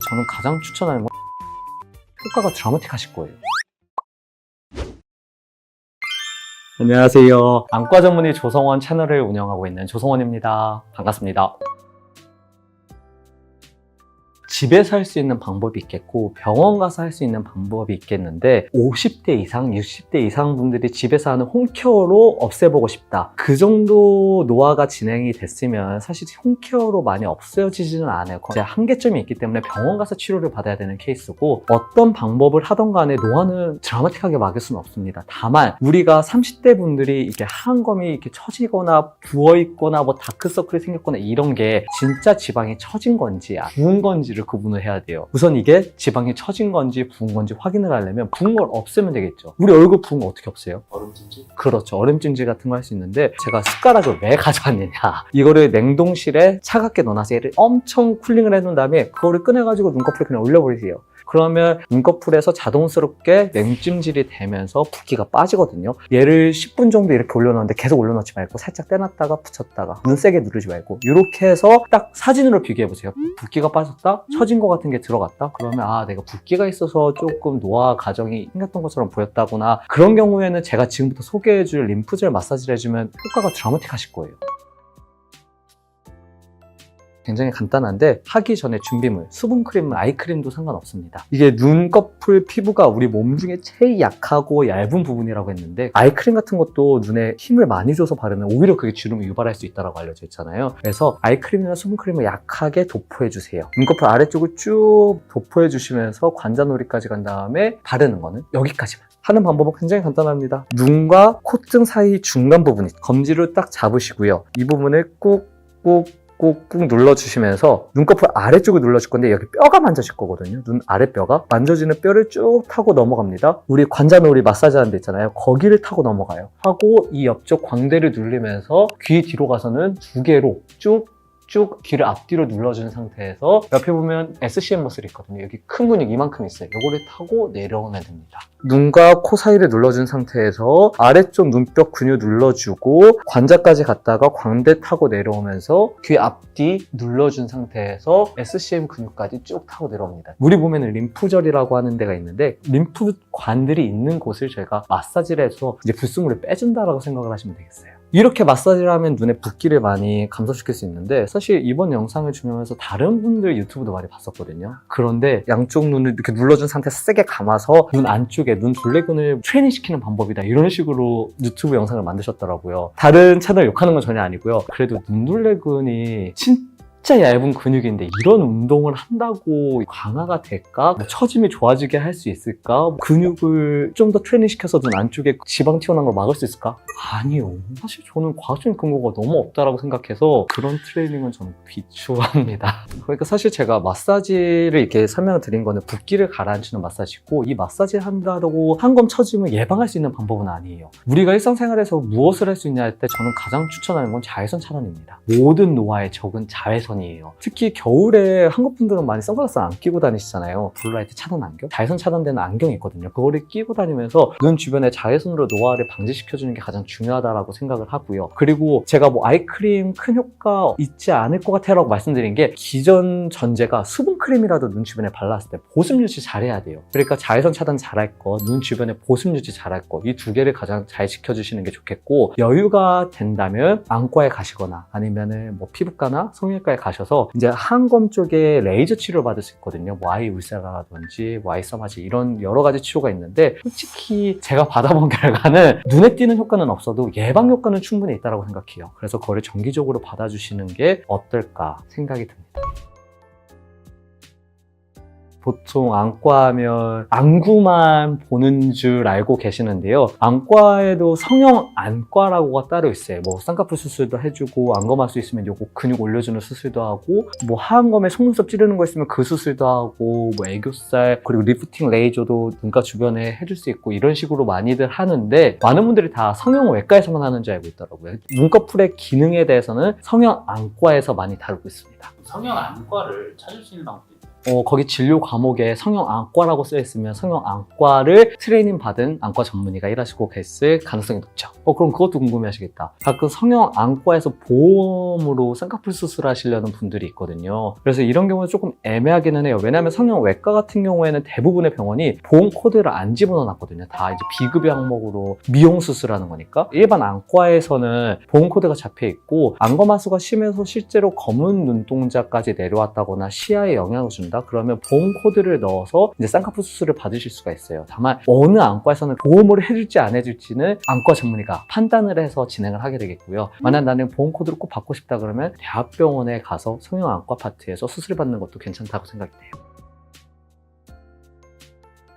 저는 가장 추천하는 건 효과가 드라마틱하실 거예요. 안녕하세요. 안과 전문의 조성원 채널을 운영하고 있는 조성원입니다. 반갑습니다. 집에서 할 수 있는 방법이 있겠고 병원 가서 할 수 있는 방법이 있겠는데 50대 이상, 60대 이상 분들이 집에서 하는 홈케어로 없애보고 싶다. 그 정도 노화가 진행이 됐으면 사실 홈케어로 많이 없어지지는 않아요. 이제 한계점이 있기 때문에 병원 가서 치료를 받아야 되는 케이스고 어떤 방법을 하던 간에 노화는 드라마틱하게 막을 수는 없습니다. 다만 우리가 30대 분들이 이렇게 하얀검이 이렇게 처지거나 부어있거나 뭐 다크서클이 생겼거나 이런 게 진짜 지방이 처진 건지 부은 건지를 구분을 해야 돼요. 우선 이게 지방이 처진 건지 부은 건지 확인을 하려면 부은 걸 없애면 되겠죠. 우리 얼굴 부은 거 어떻게 없애요? 얼음찜질? 그렇죠. 얼음찜질 같은 거 할 수 있는데 제가 숟가락을 왜 가져왔느냐, 이거를 냉동실에 차갑게 넣어놔서 얘를 엄청 쿨링을 해놓은 다음에 그거를 꺼내가지고 눈꺼풀에 그냥 올려버리세요. 그러면 눈꺼풀에서 자동스럽게 냉찜질이 되면서 붓기가 빠지거든요. 얘를 10분 정도 이렇게 올려놓는데 계속 올려놓지 말고 살짝 떼놨다가 붙였다가 눈 세게 누르지 말고 이렇게 해서 딱 사진으로 비교해보세요. 붓기가 빠졌다? 처진 것 같은 게 들어갔다? 그러면 아, 내가 붓기가 있어서 조금 노화 과정이 생겼던 것처럼 보였다구나. 그런 경우에는 제가 지금부터 소개해줄 림프절 마사지를 해주면 효과가 드라마틱하실 거예요. 굉장히 간단한데 하기 전에 준비물, 수분크림, 아이크림도 상관없습니다. 이게 눈꺼풀 피부가 우리 몸 중에 제일 약하고 얇은 부분이라고 했는데 아이크림 같은 것도 눈에 힘을 많이 줘서 바르면 오히려 그게 주름을 유발할 수 있다고 알려져 있잖아요. 그래서 아이크림이나 수분크림을 약하게 도포해 주세요. 눈꺼풀 아래쪽을 쭉 도포해 주시면서 관자놀이까지 간 다음에 바르는 거는 여기까지만. 하는 방법은 굉장히 간단합니다. 눈과 콧등 사이 중간 부분, 검지로 딱 잡으시고요. 이 부분을 꾹꾹 눌러주시면서 눈꺼풀 아래쪽을 눌러줄 건데 여기 뼈가 만져질 거거든요. 눈 아래뼈가 만져지는 뼈를 쭉 타고 넘어갑니다. 우리 관자놀이 마사지 하는 데 있잖아요. 거기를 타고 넘어가요. 하고 이 옆쪽 광대를 누르면서 귀 뒤로 가서는 두 개로 쭉 귀를 앞뒤로 눌러주는 상태에서 옆에 보면 SCM 머슬이 있거든요. 여기 큰 근육 이만큼 있어요. 이거를 타고 내려오면 됩니다. 눈과 코 사이를 눌러준 상태에서 아래쪽 눈뼈 근육 눌러주고 관자까지 갔다가 광대 타고 내려오면서 귀 앞뒤 눌러준 상태에서 SCM 근육까지 쭉 타고 내려옵니다. 우리 보면 림프절이라고 하는 데가 있는데 림프관들이 있는 곳을 저희가 마사지를 해서 이제 불순물을 빼준다라고 생각을 하시면 되겠어요. 이렇게 마사지를 하면 눈에 붓기를 많이 감소시킬 수 있는데 사실 이번 영상을 준비하면서 다른 분들 유튜브도 많이 봤었거든요. 그런데 양쪽 눈을 이렇게 눌러준 상태에서 세게 감아서 눈 안쪽에 눈 둘레근을 트레이닝시키는 방법이다 이런 식으로 유튜브 영상을 만드셨더라고요. 다른 채널 욕하는 건 전혀 아니고요. 그래도 눈 둘레근이 진짜 얇은 근육인데 이런 운동을 한다고 강화가 될까? 처짐이 좋아지게 할 수 있을까? 근육을 좀 더 트레이닝시켜서 눈 안쪽에 지방 튀어나온 걸 막을 수 있을까? 아니요. 사실 저는 과학적인 근거가 너무 없다라고 생각해서 그런 트레이닝은 저는 비추합니다. 그러니까 사실 제가 마사지를 이렇게 설명을 드린 거는 붓기를 가라앉히는 마사지고 이 마사지를 한다고 한검 처짐을 예방할 수 있는 방법은 아니에요. 우리가 일상생활에서 무엇을 할 수 있냐 할 때 저는 가장 추천하는 건 자외선 차단입니다. 모든 노화의 적은 자외선이에요. 특히 겨울에 한국 분들은 많이 선글라스 안 끼고 다니시잖아요. 블루라이트 차단 안경? 자외선 차단되는 안경이 있거든요. 그거를 끼고 다니면서 눈 주변에 자외선으로 노화를 방지시켜주는 게 가장 중요하다고 생각을 하고요. 그리고 제가 뭐 아이크림 큰 효과 있지 않을 것 같아 라고 말씀드린 게 기존 전제가 수분크림이라도 눈 주변에 발랐을 때 보습 유지 잘해야 돼요. 그러니까 자외선 차단 잘할 거, 눈 주변에 보습 유지 잘할 거, 이 두 개를 가장 잘 지켜주시는 게 좋겠고 여유가 된다면 안과에 가시거나 아니면은 뭐 피부과나 성형외과에 가셔서 이제 하얀검 쪽에 레이저 치료 받을 수 있거든요. 뭐 아이 울사라든지 뭐 아이 써마지 이런 여러 가지 치료가 있는데 솔직히 제가 받아본 결과는 눈에 띄는 효과는 없어도 예방 효과는 충분히 있다고 생각해요. 그래서 그거를 정기적으로 받아주시는 게 어떨까 생각이 듭니다. 보통 안과하면 안구만 보는 줄 알고 계시는데요. 안과에도 성형 안과라고가 따로 있어요. 뭐 쌍꺼풀 수술도 해주고 안검 할 수 있으면 요거 근육 올려주는 수술도 하고 뭐 하얀검에 속눈썹 찌르는 거 있으면 그 수술도 하고 뭐 애교살 그리고 리프팅 레이저도 눈가 주변에 해줄 수 있고 이런 식으로 많이들 하는데 많은 분들이 다 성형 외과에서만 하는 줄 알고 있더라고요. 눈꺼풀의 기능에 대해서는 성형 안과에서 많이 다루고 있습니다. 성형 안과를 찾을 수 있는 방법이 있나요? 거기 진료 과목에 성형안과라고 쓰여있으면 성형안과를 트레이닝 받은 안과 전문의가 일하시고 계실 가능성이 높죠. 그럼 그것도 궁금해하시겠다. 가끔 성형안과에서 보험으로 쌍꺼풀 수술하시려는 분들이 있거든요. 그래서 이런 경우는 조금 애매하기는 해요. 왜냐하면 성형외과 같은 경우에는 대부분의 병원이 보험 코드를 안 집어넣어놨거든요. 다 이제 비급여 항목으로 미용 수술하는 거니까. 일반 안과에서는 보험 코드가 잡혀 있고 안검하수가 심해서 실제로 검은 눈동자까지 내려왔다거나 시야에 영향을 준다? 그러면 보험 코드를 넣어서 이제 쌍꺼풀 수술을 받으실 수가 있어요. 다만 어느 안과에서는 보험을 해줄지 안 해줄지는 안과 전문의가 판단을 해서 진행을 하게 되겠고요. 만약 나는 보험 코드를 꼭 받고 싶다 그러면 대학병원에 가서 성형안과 파트에서 수술 받는 것도 괜찮다고 생각이 돼요.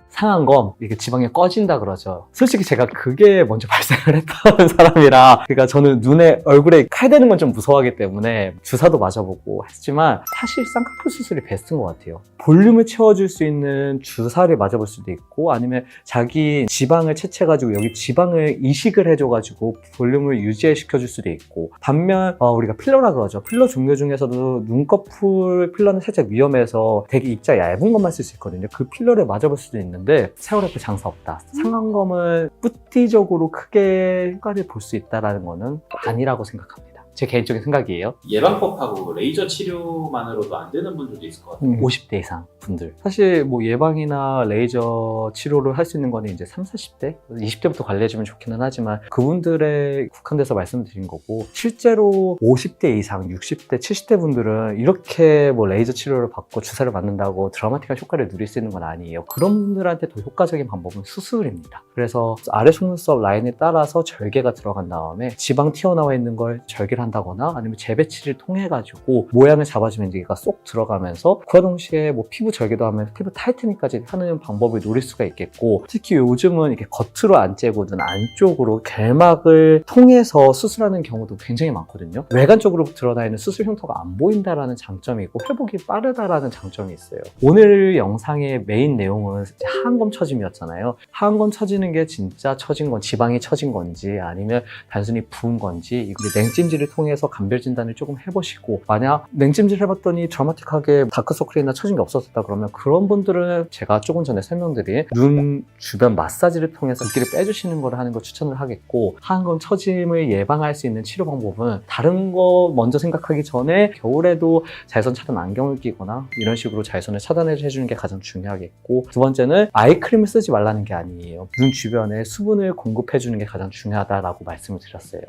상한검, 이게 지방이 꺼진다 그러죠. 솔직히 제가 그게 먼저 발생을 했던 사람이라, 그러니까 저는 얼굴에 칼 대는 건 좀 무서워하기 때문에 주사도 맞아보고 했지만 사실 쌍꺼풀 수술이 베스트인 것 같아요. 볼륨을 채워줄 수 있는 주사를 맞아볼 수도 있고, 아니면 자기 지방을 채취해가지고 여기 지방을 이식을 해줘가지고 볼륨을 유지시켜줄 수도 있고, 반면 우리가 필러라 그러죠. 필러 종류 중에서도 눈꺼풀 필러는 살짝 위험해서 되게 입자 얇은 것만 쓸 수 있거든요. 그 필러를 맞아볼 수도 있는데 세월에도 장사 없다. 상한검을 뿌띠적으로 크게 효과를 볼 수 있다는 거는 아니라고 생각합니다. 제 개인적인 생각이에요. 예방법하고 레이저 치료만으로도 안 되는 분들도 있을 것 같아요. 50대 이상 분들. 사실 뭐 예방이나 레이저 치료를 할 수 있는 거는 이제 30, 40대? 20대부터 관리해주면 좋기는 하지만 그분들에 국한돼서 말씀드린 거고, 실제로 50대 이상, 60대, 70대 분들은 이렇게 뭐 레이저 치료를 받고 주사를 맞는다고 드라마틱한 효과를 누릴 수 있는 건 아니에요. 그런 분들한테 더 효과적인 방법은 수술입니다. 그래서 아래 속눈썹 라인에 따라서 절개가 들어간 다음에 지방 튀어나와 있는 걸 절개를 한다거나 아니면 재배치를 통해 가지고 모양을 잡아주면 이제 얘가 쏙 들어가면서 그와 동시에 뭐 피부 절개도 하면 피부 타이트닝까지 하는 방법을 노릴 수가 있겠고, 특히 요즘은 이렇게 겉으로 안 째고 눈 안쪽으로 결막을 통해서 수술하는 경우도 굉장히 많거든요. 외관적으로 드러나 있는 수술 흉터가 안 보인다라는 장점이 있고 회복이 빠르다라는 장점이 있어요. 오늘 영상의 메인 내용은 하안검 처짐이었잖아요. 하안검 처지는 게 진짜 처진 건 지방이 처진 건지 아니면 단순히 부은 건지, 이제 냉찜질을 통해서 감별 진단을 조금 해보시고, 만약 냉찜질 해봤더니 드라마틱하게 다크서클이나 처진 게 없었다 그러면 그런 분들은 제가 조금 전에 설명드린 눈 주변 마사지를 통해서 붓기를 빼주시는 걸 하는 걸 추천을 하겠고, 하안검 처짐을 예방할 수 있는 치료 방법은 다른 거 먼저 생각하기 전에 겨울에도 자외선 차단 안경을 끼거나 이런 식으로 자외선을 차단해주는 게 가장 중요하겠고, 두 번째는 아이크림을 쓰지 말라는 게 아니에요. 눈 주변에 수분을 공급해주는 게 가장 중요하다라고 말씀을 드렸어요.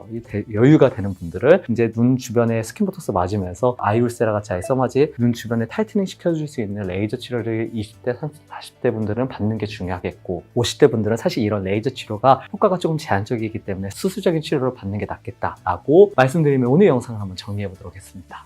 여유가 되는 분들은 이제 눈 주변에 스킨보톡스 맞으면서 아이울세라 같이 아이서마지 눈 주변에 타이트닝 시켜줄 수 있는 레이저 치료를 20대, 30대, 40대 분들은 받는 게 중요하겠고, 50대 분들은 사실 이런 레이저 치료가 효과가 조금 제한적이기 때문에 수술적인 치료를 받는 게 낫겠다라고 말씀드리면 오늘 영상을 한번 정리해 보도록 하겠습니다.